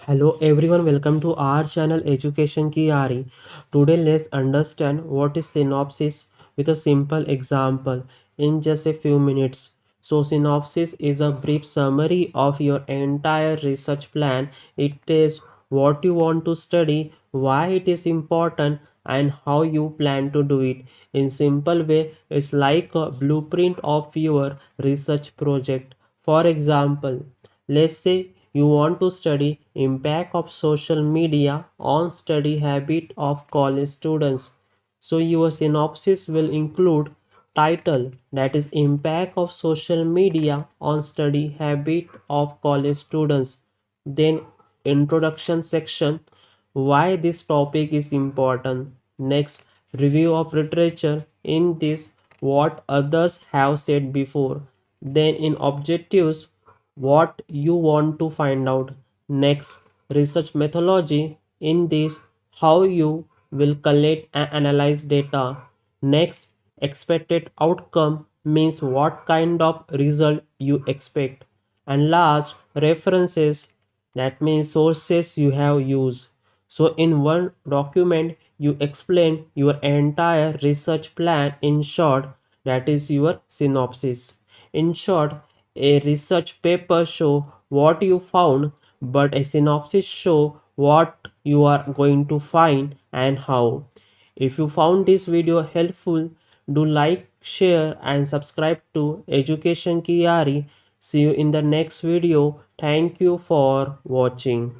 Hello everyone, welcome to our channel Education Ki Yaari. Today let's understand what is synopsis with a simple example in just a few minutes. So synopsis is a brief summary of your entire research plan. It tells what you want to study, why it is important and how you plan to do it. In simple way, it's like a blueprint of your research project. For example, let's say you want to study impact of social media on study habit of college students. So your synopsis will include title, that is impact of social media on study habit of college students. Then introduction section, why this topic is important. Next, review of literature, in this what others have said before. Then in objectives, what you want to find out. Next, research methodology, in this how you will collect and analyze data. Next, expected outcome, means what kind of result you expect. And last, references, that means sources you have used. So in one document you explain your entire research plan in short, that is your synopsis. In short, a research paper show what you found, but a synopsis show what you are going to find and how. If you found this video helpful, do like, share and subscribe to Education Ki Yaari. See you in the next video. Thank you for watching.